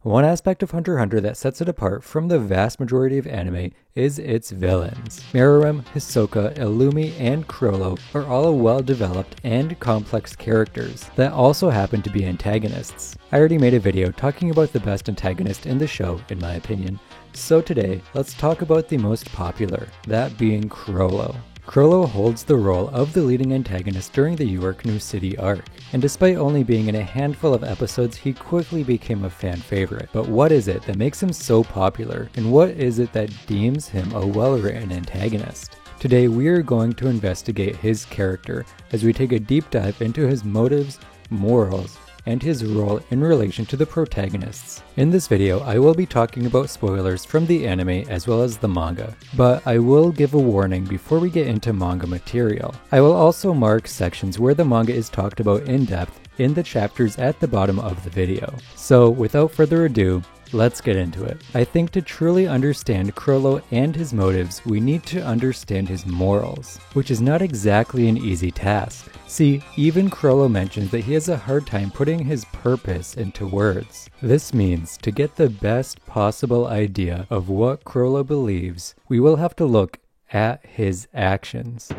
One aspect of Hunter x Hunter that sets it apart from the vast majority of anime is its villains. Meruem, Hisoka, Illumi, and Chrollo are all well-developed and complex characters that also happen to be antagonists. I already made a video talking about the best antagonist in the show, in my opinion, so today let's talk about the most popular, that being Chrollo. Chrollo holds the role of the leading antagonist during the York New City arc, and despite only being in a handful of episodes, he quickly became a fan favorite. But what is it that makes him so popular, and what is it that deems him a well-written antagonist? Today we are going to investigate his character as we take a deep dive into his motives, morals, and his role in relation to the protagonists. In this video, I will be talking about spoilers from the anime as well as the manga, but I will give a warning before we get into manga material. I will also mark sections where the manga is talked about in depth in the chapters at the bottom of the video. So without further ado, let's get into it. I think to truly understand Chrollo and his motives, we need to understand his morals, which is not exactly an easy task. See, even Chrollo mentions that he has a hard time putting his purpose into words. This means to get the best possible idea of what Chrollo believes, we will have to look at his actions.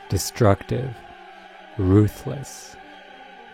Destructive, ruthless,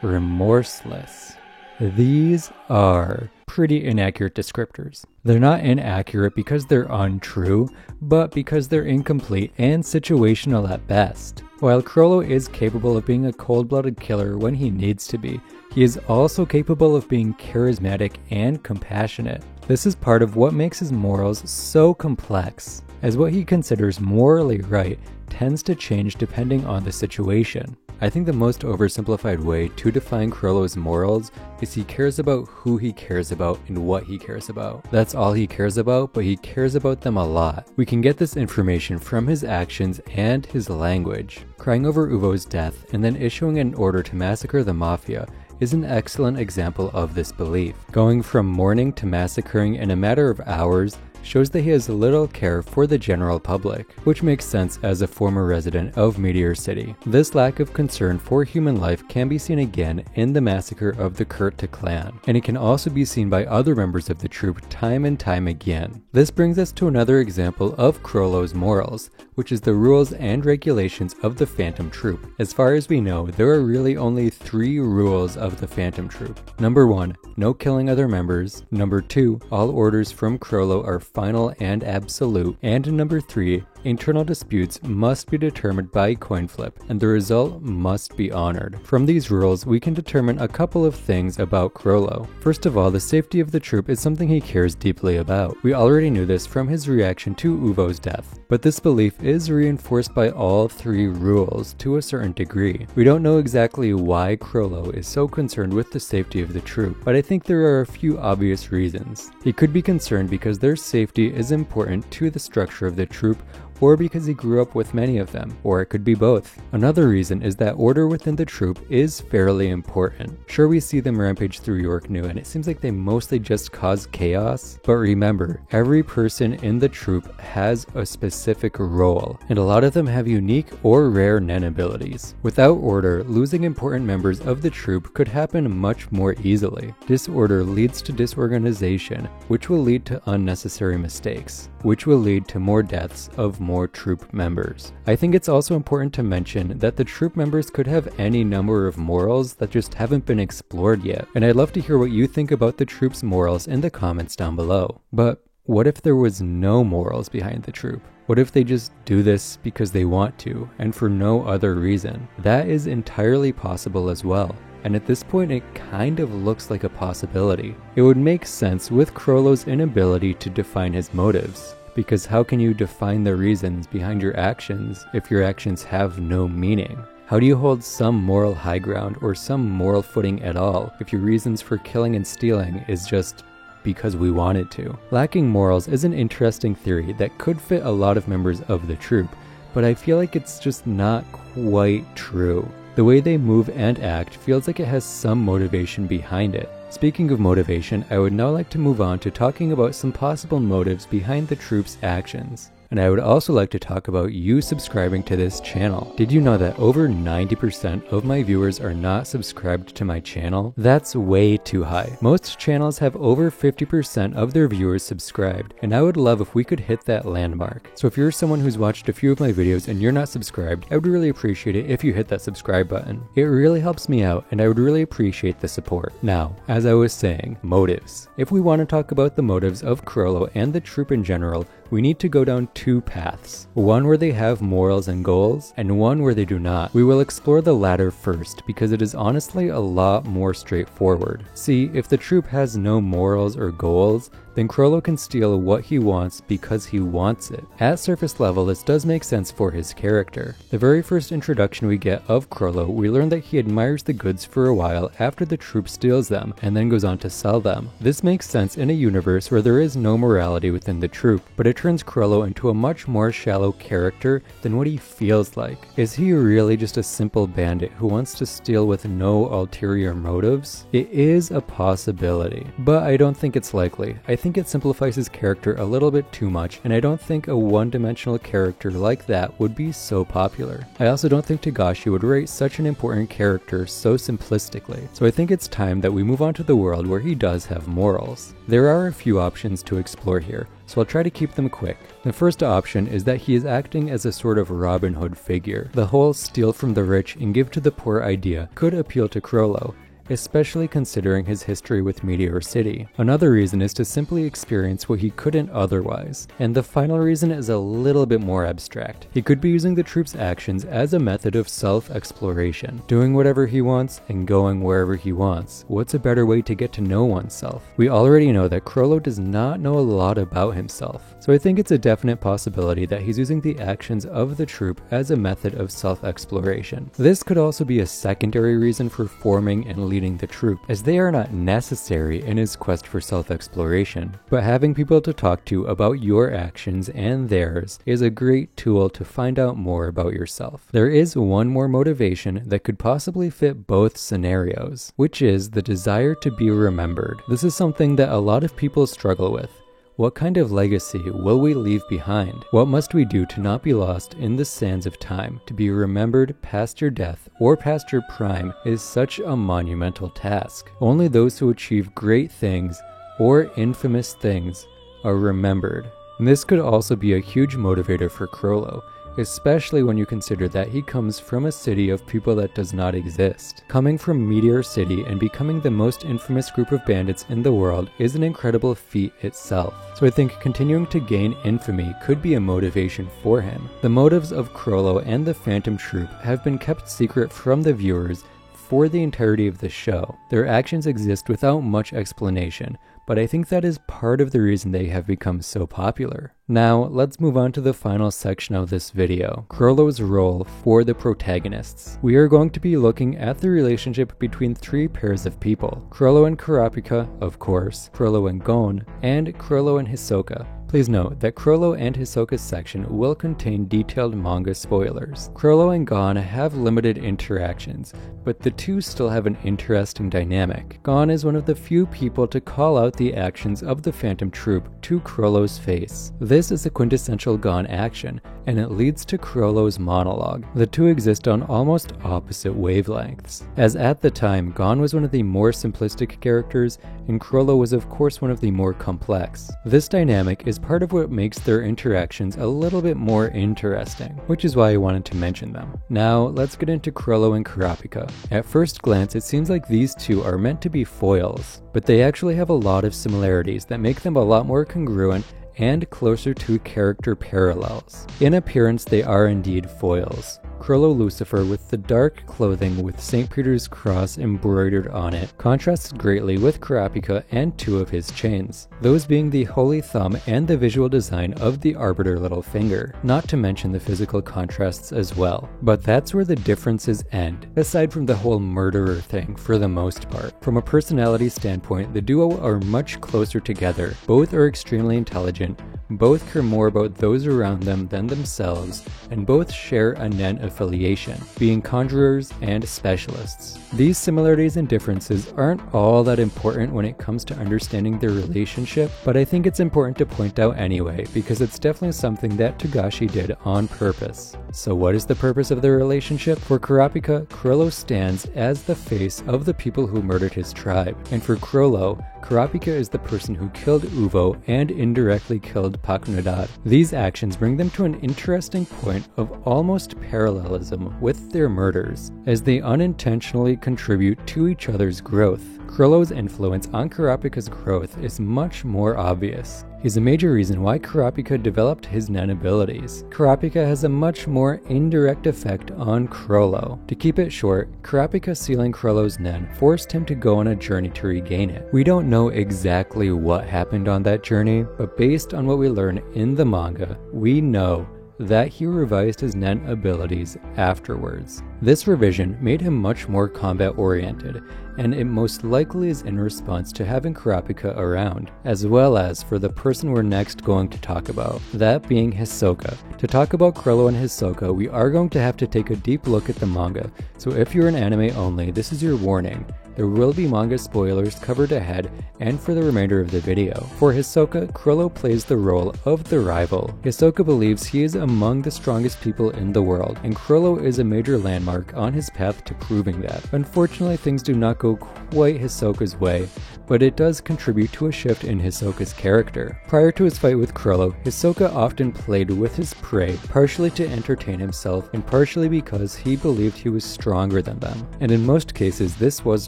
remorseless. These are pretty inaccurate descriptors. They're not inaccurate because they're untrue, but because they're incomplete and situational at best. While Chrollo is capable of being a cold-blooded killer when he needs to be, he is also capable of being charismatic and compassionate. This is part of what makes his morals so complex, as what he considers morally right tends to change depending on the situation. I think the most oversimplified way to define Chrollo's morals is he cares about who he cares about and what he cares about. That's all he cares about, but he cares about them a lot. We can get this information from his actions and his language. Crying over Uvo's death and then issuing an order to massacre the Mafia is an excellent example of this belief. Going from mourning to massacring in a matter of hours shows that he has little care for the general public, which makes sense as a former resident of Meteor City. This lack of concern for human life can be seen again in the massacre of the Kurta clan, and it can also be seen by other members of the troop time and time again. This brings us to another example of Chrollo's morals, which is the rules and regulations of the Phantom Troop. As far as we know, there are really only 3 rules of the Phantom Troop. Number 1, no killing other members. Number 2, all orders from Chrollo are final and absolute. And number 3, internal disputes must be determined by coin flip, and the result must be honored. From these rules, we can determine a couple of things about Chrollo. First of all, the safety of the troop is something he cares deeply about. We already knew this from his reaction to Uvo's death, but this belief is reinforced by all 3 rules to a certain degree. We don't know exactly why Chrollo is so concerned with the safety of the troop, but I think there are a few obvious reasons. He could be concerned because their safety is important to the structure of the troop, or because he grew up with many of them, or it could be both. Another reason is that order within the troop is fairly important. Sure, we see them rampage through York New, and it seems like they mostly just cause chaos, but remember, every person in the troop has a specific role, and a lot of them have unique or rare Nen abilities. Without order, losing important members of the troop could happen much more easily. Disorder leads to disorganization, which will lead to unnecessary mistakes, which will lead to more deaths of more troop members. I think it's also important to mention that the troop members could have any number of morals that just haven't been explored yet, and I'd love to hear what you think about the troop's morals in the comments down below. But what if there was no morals behind the troop? What if they just do this because they want to, and for no other reason? That is entirely possible as well. And at this point it kind of looks like a possibility. It would make sense with Chrollo's inability to define his motives, because how can you define the reasons behind your actions if your actions have no meaning? How do you hold some moral high ground or some moral footing at all if your reasons for killing and stealing is just because we wanted to? Lacking morals is an interesting theory that could fit a lot of members of the troop, but I feel like it's just not quite true. The way they move and act feels like it has some motivation behind it. Speaking of motivation, I would now like to move on to talking about some possible motives behind the troop's actions. And I would also like to talk about you subscribing to this channel. Did you know that over 90% of my viewers are not subscribed to my channel? That's way too high. Most channels have over 50% of their viewers subscribed, and I would love if we could hit that landmark. So if you're someone who's watched a few of my videos and you're not subscribed, I would really appreciate it if you hit that subscribe button. It really helps me out, and I would really appreciate the support. Now, as I was saying, motives. If we want to talk about the motives of Chrollo and the troop in general, we need to go down two paths. One where they have morals and goals, and one where they do not. We will explore the latter first, because it is honestly a lot more straightforward. See, if the troop has no morals or goals, then Chrollo can steal what he wants because he wants it. At surface level, this does make sense for his character. The very first introduction we get of Chrollo, we learn that he admires the goods for a while after the troop steals them, and then goes on to sell them. This makes sense in a universe where there is no morality within the troop, but it turns Chrollo into a much more shallow character than what he feels like. Is he really just a simple bandit who wants to steal with no ulterior motives? It is a possibility, but I don't think it's likely. I think it simplifies his character a little bit too much, and I don't think a one-dimensional character like that would be so popular. I also don't think Togashi would rate such an important character so simplistically, so I think it's time that we move on to the world where he does have morals. There are a few options to explore here, so I'll try to keep them quick. The first option is that he is acting as a sort of Robin Hood figure. The whole steal from the rich and give to the poor idea could appeal to Chrollo, especially considering his history with Meteor City. Another reason is to simply experience what he couldn't otherwise. And the final reason is a little bit more abstract. He could be using the troop's actions as a method of self-exploration, doing whatever he wants and going wherever he wants. What's a better way to get to know oneself? We already know that Chrollo does not know a lot about himself, so I think it's a definite possibility that he's using the actions of the troop as a method of self-exploration. This could also be a secondary reason for forming and leading the troop, as they are not necessary in his quest for self-exploration, but having people to talk to about your actions and theirs is a great tool to find out more about yourself. There is one more motivation that could possibly fit both scenarios, which is the desire to be remembered. This is something that a lot of people struggle with. What kind of legacy will we leave behind? What must we do to not be lost in the sands of time? To be remembered past your death or past your prime is such a monumental task. Only those who achieve great things or infamous things are remembered. And this could also be a huge motivator for Chrollo, especially when you consider that he comes from a city of people that does not exist. Coming from Meteor City and becoming the most infamous group of bandits in the world is an incredible feat itself. So I think continuing to gain infamy could be a motivation for him. The motives of Chrollo and the Phantom Troop have been kept secret from the viewers for the entirety of the show. Their actions exist without much explanation, but I think that is part of the reason they have become so popular. Now, let's move on to the final section of this video, Chrollo's role for the protagonists. We are going to be looking at the relationship between three pairs of people, Chrollo and Kurapika, of course, Chrollo and Gon, and Chrollo and Hisoka. Please note that Chrollo and Hisoka's section will contain detailed manga spoilers. Chrollo and Gon have limited interactions, but the two still have an interesting dynamic. Gon is one of the few people to call out the actions of the Phantom Troop to Chrollo's face. This is a quintessential Gon action, and it leads to Chrollo's monologue. The two exist on almost opposite wavelengths, as at the time Gon was one of the more simplistic characters, and Chrollo was of course one of the more complex. This dynamic is part of what makes their interactions a little bit more interesting, which is why I wanted to mention them. Now, let's get into Chrollo and Kurapika. At first glance, it seems like these two are meant to be foils, but they actually have a lot of similarities that make them a lot more congruent and closer to character parallels. In appearance, they are indeed foils. Chrollo Lucifer with the dark clothing with St. Peter's cross embroidered on it contrasts greatly with Kurapika and two of his chains, those being the holy thumb and the visual design of the arbiter little finger, not to mention the physical contrasts as well. But that's where the differences end, aside from the whole murderer thing for the most part. From a personality standpoint, the duo are much closer together. Both are extremely intelligent, both care more about those around them than themselves, and both share a net affiliation, being conjurers and specialists. These similarities and differences aren't all that important when it comes to understanding their relationship, but I think it's important to point out anyway because it's definitely something that Togashi did on purpose. So what is the purpose of their relationship? For Kurapika, Chrollo stands as the face of the people who murdered his tribe, and for Chrollo, Kurapika is the person who killed Uvo and indirectly killed Pakunadad. These actions bring them to an interesting point of almost parallelism with their murders, as they unintentionally contribute to each other's growth. Chrollo's influence on Kurapika's growth is much more obvious. He's a major reason why Kurapika developed his Nen abilities. Kurapika has a much more indirect effect on Chrollo. To keep it short, Kurapika sealing Chrollo's Nen forced him to go on a journey to regain it. We don't know exactly what happened on that journey, but based on what we learn in the manga, we know that he revised his Nen abilities afterwards. This revision made him much more combat-oriented, and it most likely is in response to having Kurapika around, as well as for the person we're next going to talk about, that being Hisoka. To talk about Chrollo and Hisoka, we are going to have to take a deep look at the manga, so if you're an anime only, this is your warning. There will be manga spoilers covered ahead and for the remainder of the video. For Hisoka, Chrollo plays the role of the rival. Hisoka believes he is among the strongest people in the world, and Chrollo is a major landmark on his path to proving that. Unfortunately, things do not go quite Hisoka's way, but it does contribute to a shift in Hisoka's character. Prior to his fight with Chrollo, Hisoka often played with his prey, partially to entertain himself and partially because he believed he was stronger than them. And in most cases, this was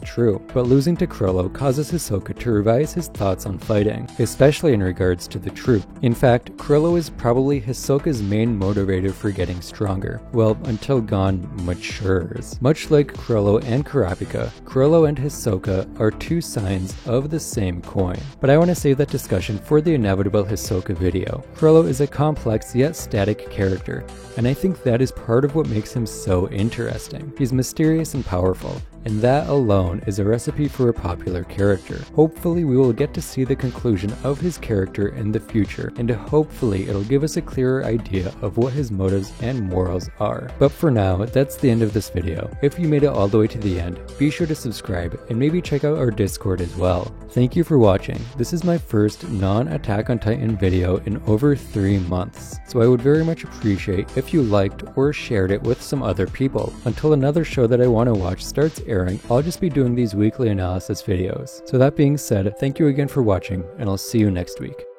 true, but losing to Chrollo causes Hisoka to revise his thoughts on fighting, especially in regards to the troop. In fact, Chrollo is probably Hisoka's main motivator for getting stronger, well, until Gon matures. Much like Chrollo and Kurapika, Chrollo and Hisoka are two sides of the same coin. But I want to save that discussion for the inevitable Hisoka video. Chrollo is a complex yet static character, and I think that is part of what makes him so interesting. He's mysterious and powerful, and that alone is a recipe for a popular character. Hopefully we will get to see the conclusion of his character in the future, and hopefully it'll give us a clearer idea of what his motives and morals are. But for now, that's the end of this video. If you made it all the way to the end, be sure to subscribe and maybe check out our Discord as well. Thank you for watching. This is my first non-Attack on Titan video in over 3 months, so I would very much appreciate if you liked or shared it with some other people. Until another show that I want to watch starts airing, I'll just be doing these weekly analysis videos. So that being said, thank you again for watching, and I'll see you next week.